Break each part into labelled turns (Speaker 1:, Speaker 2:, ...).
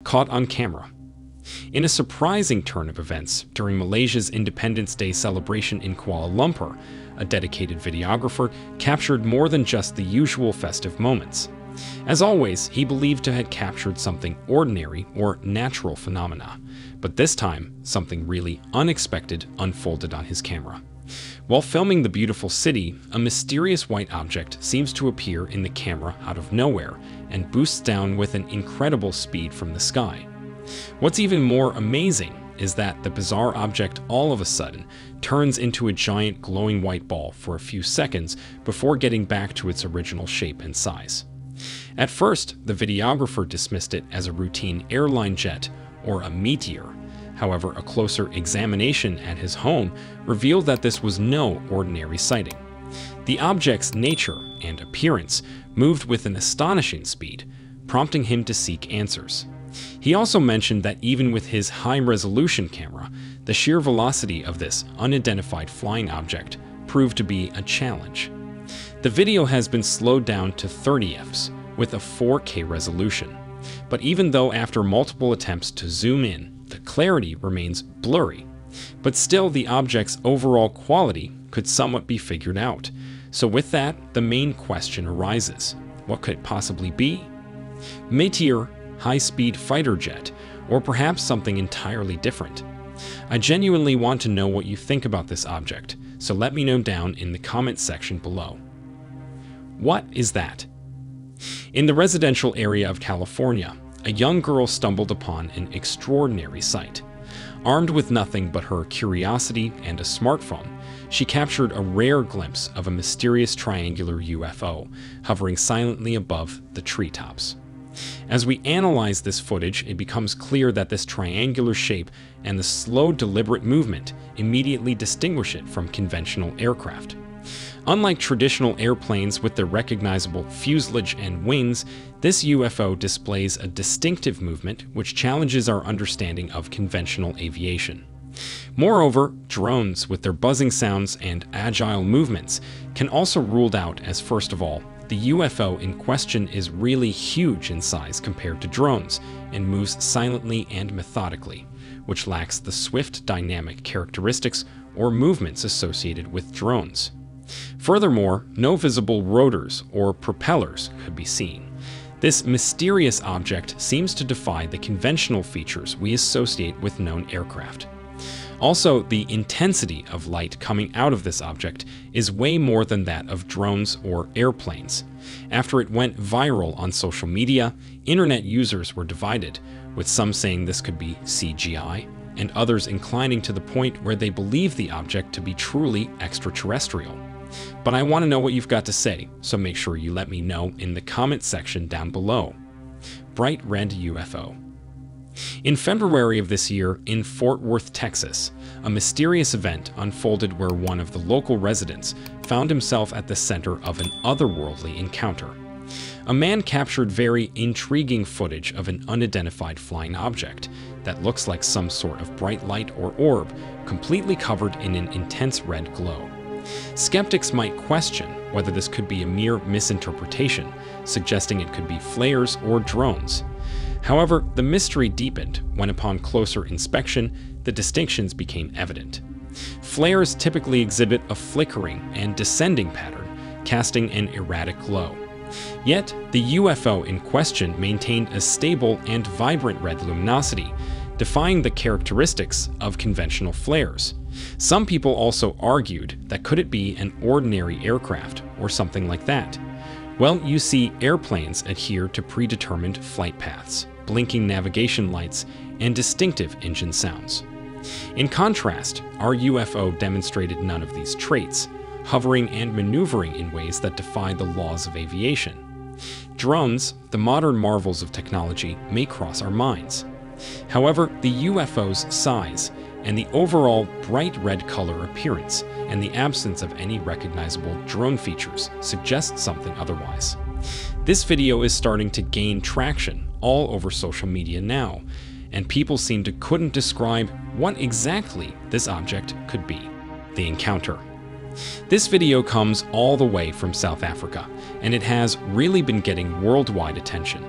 Speaker 1: caught on camera. In a surprising turn of events, during Malaysia's Independence Day celebration in Kuala Lumpur, a dedicated videographer captured more than just the usual festive moments. As always, he believed to have captured something ordinary or natural phenomena, but this time, something really unexpected unfolded on his camera. While filming the beautiful city, a mysterious white object seems to appear in the camera out of nowhere and boosts down with an incredible speed from the sky. What's even more amazing is that the bizarre object all of a sudden turns into a giant glowing white ball for a few seconds before getting back to its original shape and size. At first, the videographer dismissed it as a routine airline jet or a meteor. However, a closer examination at his home revealed that this was no ordinary sighting. The object's nature and appearance moved with an astonishing speed, prompting him to seek answers. He also mentioned that even with his high-resolution camera, the sheer velocity of this unidentified flying object proved to be a challenge. The video has been slowed down to 30 fps with a 4K resolution, but even though after multiple attempts to zoom in, the clarity remains blurry, but still the object's overall quality could somewhat be figured out. So with that, the main question arises: what could it possibly be? Meteor, high-speed fighter jet, or perhaps something entirely different? I genuinely want to know what you think about this object, so let me know down in the comment section below. What is that? In the residential area of California, a young girl stumbled upon an extraordinary sight. Armed with nothing but her curiosity and a smartphone, she captured a rare glimpse of a mysterious triangular UFO hovering silently above the treetops. As we analyze this footage, it becomes clear that this triangular shape and the slow, deliberate movement immediately distinguish it from conventional aircraft. Unlike traditional airplanes with their recognizable fuselage and wings, this UFO displays a distinctive movement which challenges our understanding of conventional aviation. Moreover, drones with their buzzing sounds and agile movements can also be ruled out as, first of all, the UFO in question is really huge in size compared to drones and moves silently and methodically, which lacks the swift dynamic characteristics or movements associated with drones. Furthermore, no visible rotors or propellers could be seen. This mysterious object seems to defy the conventional features we associate with known aircraft. Also, the intensity of light coming out of this object is way more than that of drones or airplanes. After it went viral on social media, internet users were divided, with some saying this could be CGI, and others inclining to the point where they believe the object to be truly extraterrestrial. But I want to know what you've got to say, so make sure you let me know in the comment section down below. Bright red UFO. In February of this year, in Fort Worth, Texas, a mysterious event unfolded where one of the local residents found himself at the center of an otherworldly encounter. A man captured very intriguing footage of an unidentified flying object that looks like some sort of bright light or orb, completely covered in an intense red glow. Skeptics might question whether this could be a mere misinterpretation, suggesting it could be flares or drones. However, the mystery deepened when, upon closer inspection, the distinctions became evident. Flares typically exhibit a flickering and descending pattern, casting an erratic glow. Yet, the UFO in question maintained a stable and vibrant red luminosity, defying the characteristics of conventional flares. Some people also argued that could it be an ordinary aircraft or something like that? Well, you see, airplanes adhere to predetermined flight paths, blinking navigation lights, and distinctive engine sounds. In contrast, our UFO demonstrated none of these traits, hovering and maneuvering in ways that defy the laws of aviation. Drones, the modern marvels of technology, may cross our minds. However, the UFO's size and the overall bright red color appearance and the absence of any recognizable drone features suggest something otherwise. This video is starting to gain traction all over social media now, and people couldn't describe what exactly this object could be. The encounter. This video comes all the way from South Africa, and it has really been getting worldwide attention,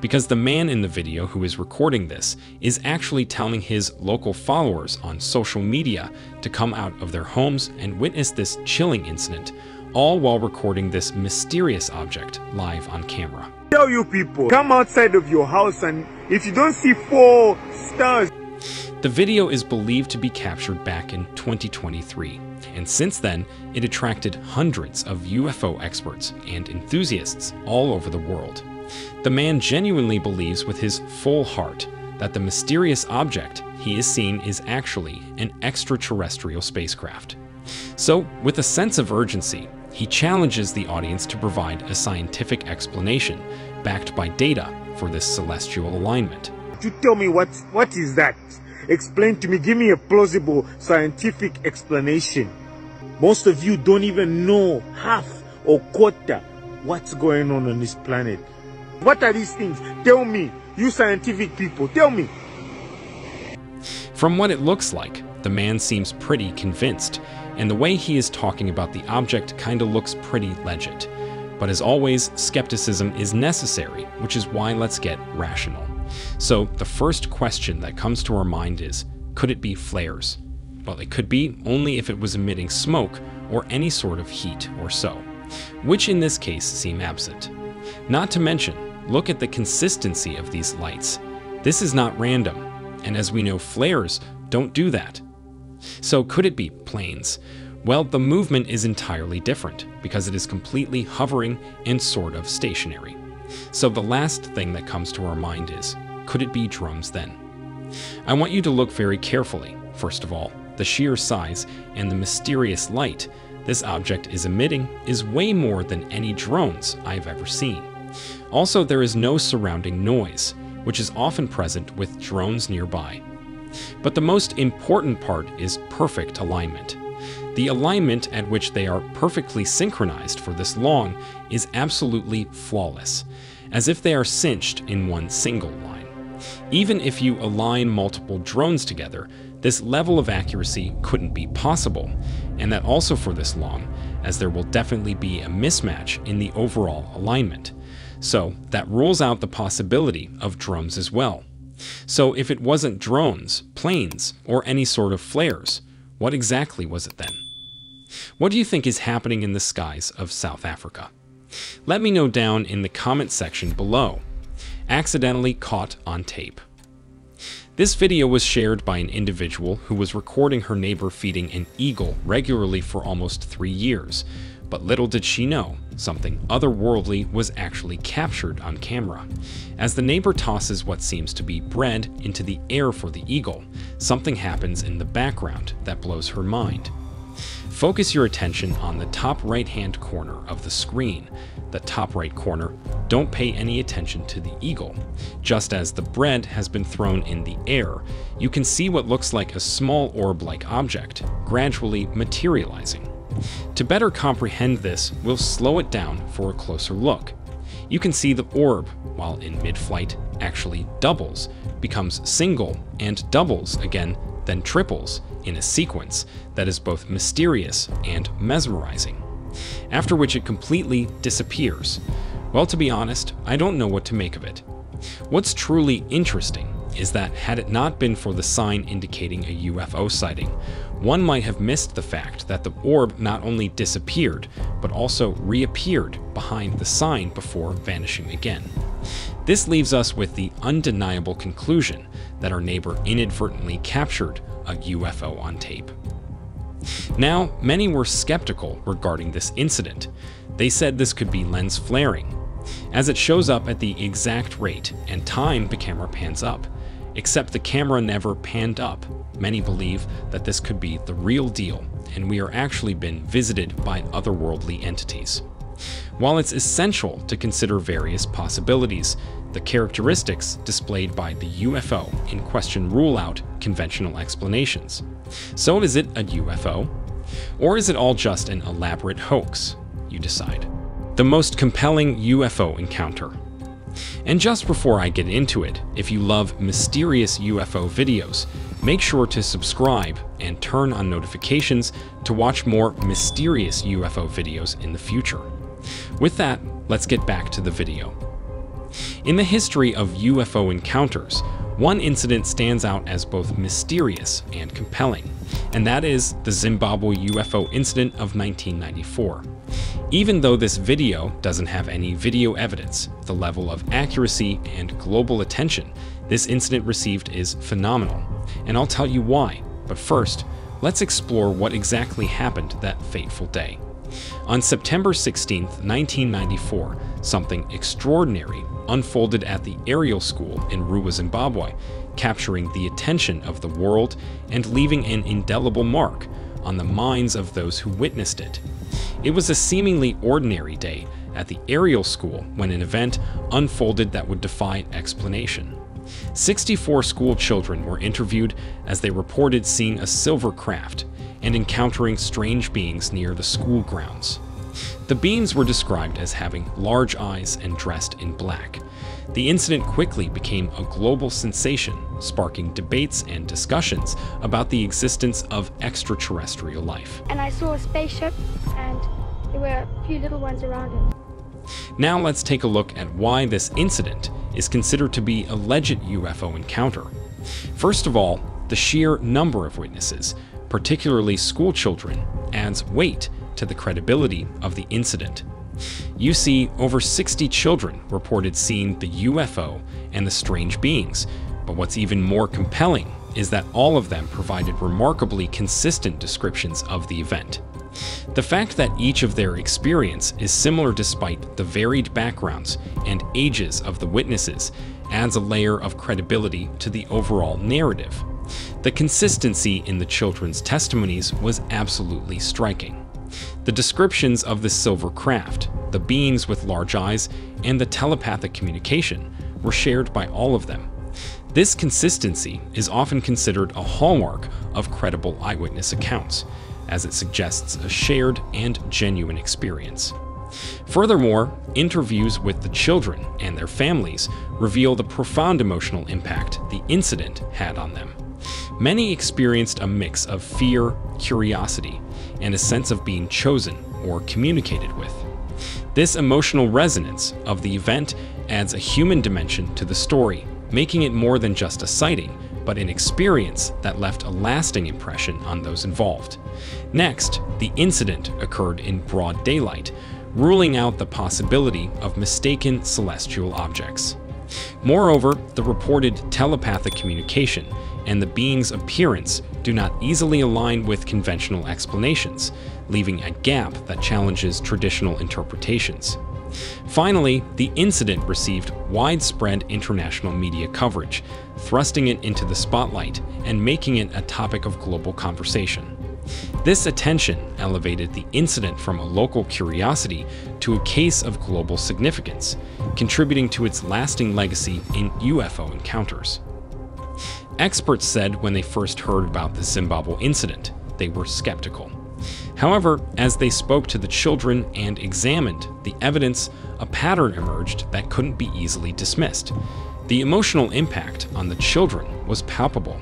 Speaker 1: because the man in the video who is recording this is actually telling his local followers on social media to come out of their homes and witness this chilling incident, all while recording this mysterious object live on camera.
Speaker 2: Tell you people, come outside of your house, and if you don't see 4 stars.
Speaker 1: The video is believed to be captured back in 2023, and since then, it attracted hundreds of UFO experts and enthusiasts all over the world. The man genuinely believes with his full heart that the mysterious object he is seeing is actually an extraterrestrial spacecraft. So, with a sense of urgency, he challenges the audience to provide a scientific explanation backed by data for this celestial alignment.
Speaker 2: You tell me what is that? Explain to me, give me a plausible scientific explanation. Most of you don't even know half or quarter what's going on this planet. What are these things? Tell me, you scientific people, tell me.
Speaker 1: From what it looks like, the man seems pretty convinced, and the way he is talking about the object kinda looks pretty legit. But as always, skepticism is necessary, which is why let's get rational. So the first question that comes to our mind is, could it be flares? Well, it could be only if it was emitting smoke or any sort of heat or so, which in this case seem absent. Not to mention, look at the consistency of these lights. This is not random, and as we know, flares don't do that. So could it be planes? Well, the movement is entirely different because it is completely hovering and sort of stationary. So the last thing that comes to our mind is, could it be drones then? I want you to look very carefully. First of all, the sheer size and the mysterious light this object is emitting is way more than any drones I've ever seen. Also, there is no surrounding noise, which is often present with drones nearby. But the most important part is perfect alignment. The alignment at which they are perfectly synchronized for this long is absolutely flawless, as if they are cinched in one single line. Even if you align multiple drones together, this level of accuracy couldn't be possible, and that also for this long, as there will definitely be a mismatch in the overall alignment. So that rules out the possibility of drones as well. So if it wasn't drones, planes, or any sort of flares, what exactly was it then? What do you think is happening in the skies of South Africa? Let me know down in the comment section below. Accidentally caught on tape. This video was shared by an individual who was recording her neighbor feeding an eagle regularly for almost 3 years, but little did she know, something otherworldly was actually captured on camera. As the neighbor tosses what seems to be bread into the air for the eagle, something happens in the background that blows her mind. Focus your attention on the top right-hand corner of the screen. The top right corner, don't pay any attention to the eagle. Just as the bread has been thrown in the air, you can see what looks like a small orb-like object gradually materializing. To better comprehend this, we'll slow it down for a closer look. You can see the orb, while in mid-flight, actually doubles, becomes single, and doubles again, then triples, in a sequence that is both mysterious and mesmerizing, after which it completely disappears. Well, to be honest, I don't know what to make of it. What's truly interesting is that had it not been for the sign indicating a UFO sighting, one might have missed the fact that the orb not only disappeared, but also reappeared behind the sign before vanishing again. This leaves us with the undeniable conclusion that our neighbor inadvertently captured a UFO on tape. Now, many were skeptical regarding this incident. They said this could be lens flaring, as it shows up at the exact rate and time the camera pans up. Except the camera never panned up. Many believe that this could be the real deal, and we are actually been visited by otherworldly entities. While it's essential to consider various possibilities, the characteristics displayed by the UFO in question rule out conventional explanations. So is it a UFO? Or is it all just an elaborate hoax? You decide. The most compelling UFO encounter. And just before I get into it, if you love mysterious UFO videos, make sure to subscribe and turn on notifications to watch more mysterious UFO videos in the future. With that, let's get back to the video. In the history of UFO encounters, one incident stands out as both mysterious and compelling, and that is the Zimbabwe UFO Incident of 1994. Even though this video doesn't have any video evidence, the level of accuracy and global attention this incident received is phenomenal, and I'll tell you why. But first, let's explore what exactly happened that fateful day. On September 16, 1994, something extraordinary unfolded at the aerial school in Ruwa, Zimbabwe, capturing the attention of the world and leaving an indelible mark on the minds of those who witnessed it. It was a seemingly ordinary day at the aerial school when an event unfolded that would defy explanation. 64 school children were interviewed as they reported seeing a silver craft and encountering strange beings near the school grounds. The beings were described as having large eyes and dressed in black. The incident quickly became a global sensation, sparking debates and discussions about the existence of extraterrestrial life.
Speaker 3: And I saw a spaceship, and there were a few little ones around it.
Speaker 1: Now let's take a look at why this incident is considered to be a alleged UFO encounter. First of all, the sheer number of witnesses, particularly school children, adds weight to the credibility of the incident. You see, over 60 children reported seeing the UFO and the strange beings, but what's even more compelling is that all of them provided remarkably consistent descriptions of the event. The fact that each of their experience is similar despite the varied backgrounds and ages of the witnesses adds a layer of credibility to the overall narrative. The consistency in the children's testimonies was absolutely striking. The descriptions of the silver craft, the beings with large eyes, and the telepathic communication were shared by all of them. This consistency is often considered a hallmark of credible eyewitness accounts, as it suggests a shared and genuine experience. Furthermore, interviews with the children and their families reveal the profound emotional impact the incident had on them. Many experienced a mix of fear, curiosity, and a sense of being chosen or communicated with. This emotional resonance of the event adds a human dimension to the story, making it more than just a sighting, but an experience that left a lasting impression on those involved. Next, the incident occurred in broad daylight, ruling out the possibility of mistaken celestial objects. Moreover, the reported telepathic communication and the being's appearance do not easily align with conventional explanations, leaving a gap that challenges traditional interpretations. Finally, the incident received widespread international media coverage, thrusting it into the spotlight and making it a topic of global conversation. This attention elevated the incident from a local curiosity to a case of global significance, contributing to its lasting legacy in UFO encounters. Experts said when they first heard about the Zimbabwe incident, they were skeptical. However, as they spoke to the children and examined the evidence, a pattern emerged that couldn't be easily dismissed. The emotional impact on the children was palpable.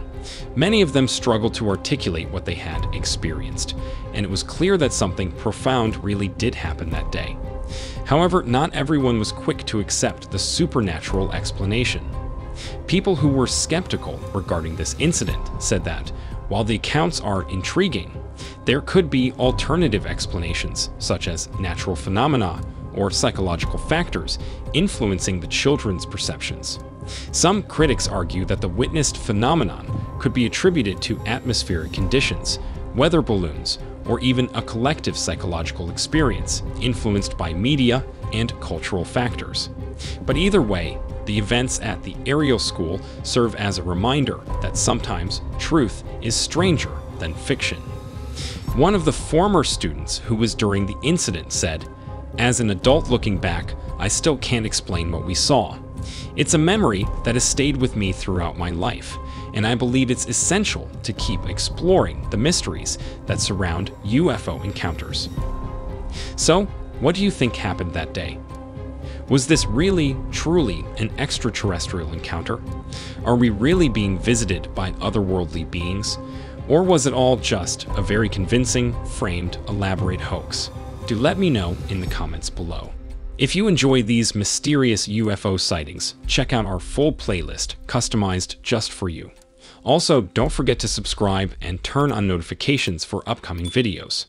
Speaker 1: Many of them struggled to articulate what they had experienced, and it was clear that something profound really did happen that day. However, not everyone was quick to accept the supernatural explanation. People who were skeptical regarding this incident said that, while the accounts are intriguing, there could be alternative explanations, such as natural phenomena or psychological factors influencing the children's perceptions. Some critics argue that the witnessed phenomenon could be attributed to atmospheric conditions, weather balloons, or even a collective psychological experience influenced by media and cultural factors. But either way, the events at the aerial school serve as a reminder that sometimes truth is stranger than fiction. One of the former students who was during the incident said, "As an adult looking back, I still can't explain what we saw. It's a memory that has stayed with me throughout my life, and I believe it's essential to keep exploring the mysteries that surround UFO encounters." So, what do you think happened that day? Was this really, truly an extraterrestrial encounter? Are we really being visited by otherworldly beings? Or was it all just a very convincing, framed, elaborate hoax? Do let me know in the comments below. If you enjoy these mysterious UFO sightings, check out our full playlist, customized just for you. Also, don't forget to subscribe and turn on notifications for upcoming videos.